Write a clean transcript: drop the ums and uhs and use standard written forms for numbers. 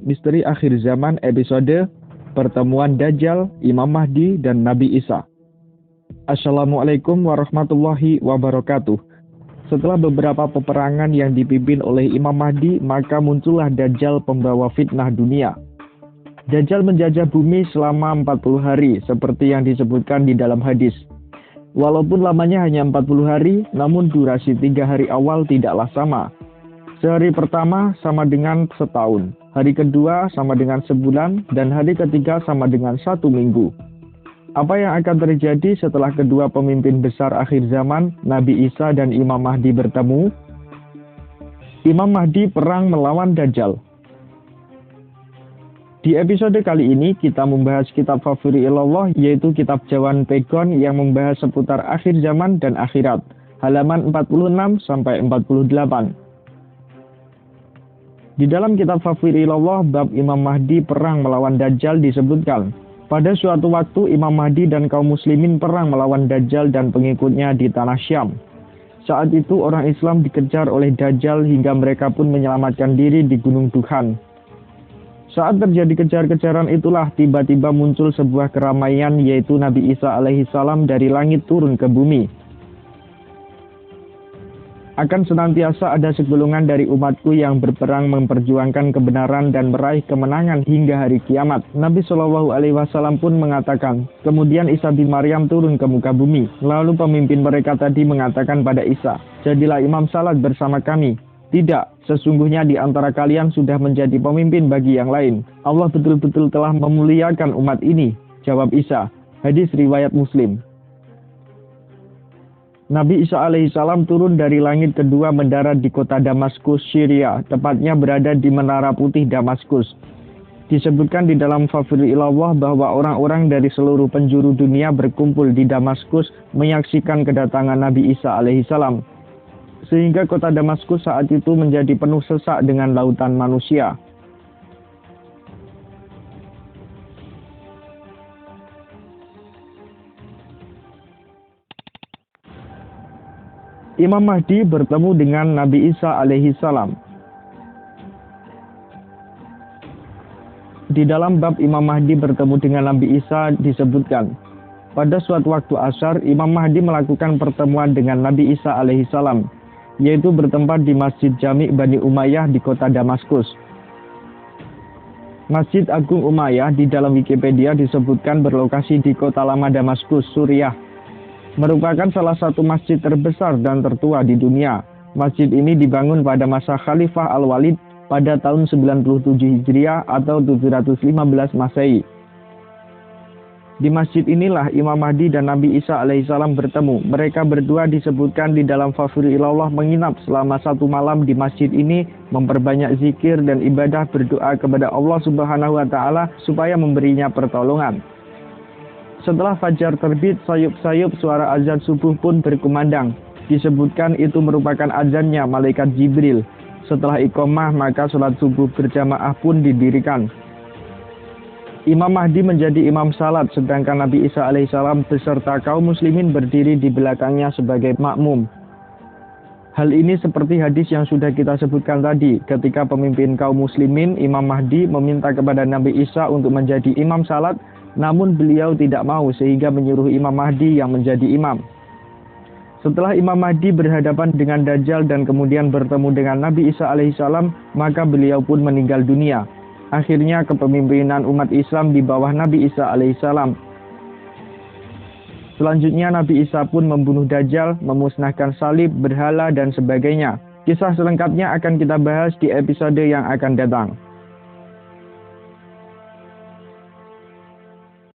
Misteri Akhir Zaman episode Pertemuan Dajjal, Imam Mahdi, dan Nabi Isa. Assalamualaikum warahmatullahi wabarakatuh. Setelah beberapa peperangan yang dipimpin oleh Imam Mahdi, maka muncullah Dajjal pembawa fitnah dunia. Dajjal menjajah bumi selama 40 hari, seperti yang disebutkan di dalam hadis. Walaupun lamanya hanya 40 hari, namun durasi 3 hari awal tidaklah sama. Sehari pertama sama dengan setahun, hari kedua sama dengan sebulan, dan hari ketiga sama dengan 1 minggu. Apa yang akan terjadi setelah kedua pemimpin besar akhir zaman, Nabi Isa dan Imam Mahdi bertemu? Imam Mahdi perang melawan Dajjal. Di episode kali ini kita membahas kitab favorit Allah, yaitu kitab Jawan Pegon yang membahas seputar akhir zaman dan akhirat, halaman 46 sampai 48. Di dalam kitab favorit Allah, bab Imam Mahdi perang melawan Dajjal disebutkan, pada suatu waktu Imam Mahdi dan kaum muslimin perang melawan Dajjal dan pengikutnya di tanah Syam. Saat itu orang Islam dikejar oleh Dajjal hingga mereka pun menyelamatkan diri di Gunung Dukhan. Saat terjadi kejar-kejaran itulah tiba-tiba muncul sebuah keramaian, yaitu Nabi Isa alaihissalam dari langit turun ke bumi. Akan senantiasa ada segolongan dari umatku yang berperang memperjuangkan kebenaran dan meraih kemenangan hingga hari kiamat. Nabi SAW pun mengatakan, kemudian Isa bin Maryam turun ke muka bumi. Lalu pemimpin mereka tadi mengatakan pada Isa, jadilah imam salat bersama kami. Tidak, sesungguhnya di antara kalian sudah menjadi pemimpin bagi yang lain. Allah betul-betul telah memuliakan umat ini, jawab Isa. Hadis riwayat Muslim. Nabi Isa alaihissalam turun dari langit kedua mendarat di kota Damaskus, Syria, tepatnya berada di Menara Putih Damaskus. Disebutkan di dalam favorit Allah bahwa orang-orang dari seluruh penjuru dunia berkumpul di Damaskus menyaksikan kedatangan Nabi Isa alaihissalam. Sehingga kota Damaskus saat itu menjadi penuh sesak dengan lautan manusia. Imam Mahdi bertemu dengan Nabi Isa alaihissalam. Di dalam bab Imam Mahdi bertemu dengan Nabi Isa disebutkan, pada suatu waktu Ashar, Imam Mahdi melakukan pertemuan dengan Nabi Isa alaihissalam, yaitu bertempat di Masjid Jami' Bani Umayyah di kota Damaskus. Masjid Agung Umayyah di dalam Wikipedia disebutkan berlokasi di kota lama Damaskus, Suriah. Merupakan salah satu masjid terbesar dan tertua di dunia. Masjid ini dibangun pada masa Khalifah Al-Walid pada tahun 97 Hijriah atau 715 Masehi. Di masjid inilah Imam Mahdi dan Nabi Isa alaihissalam bertemu. Mereka berdua disebutkan di dalam favorit Allah menginap selama 1 malam di masjid ini, memperbanyak zikir dan ibadah, berdoa kepada Allah Subhanahu wa Ta'ala supaya memberinya pertolongan. Setelah fajar terbit, sayup-sayup suara azan subuh pun berkumandang. Disebutkan itu merupakan azannya malaikat Jibril. Setelah iqamah, maka sholat subuh berjamaah pun didirikan. Imam Mahdi menjadi imam salat, sedangkan Nabi Isa alaihissalam beserta kaum muslimin berdiri di belakangnya sebagai makmum. Hal ini seperti hadis yang sudah kita sebutkan tadi, ketika pemimpin kaum muslimin, Imam Mahdi meminta kepada Nabi Isa untuk menjadi imam salat, namun beliau tidak mau sehingga menyuruh Imam Mahdi yang menjadi imam. Setelah Imam Mahdi berhadapan dengan Dajjal dan kemudian bertemu dengan Nabi Isa alaihissalam, maka beliau pun meninggal dunia. Akhirnya kepemimpinan umat Islam di bawah Nabi Isa alaihissalam. Selanjutnya Nabi Isa pun membunuh Dajjal, memusnahkan salib, berhala, dan sebagainya. Kisah selengkapnya akan kita bahas di episode yang akan datang.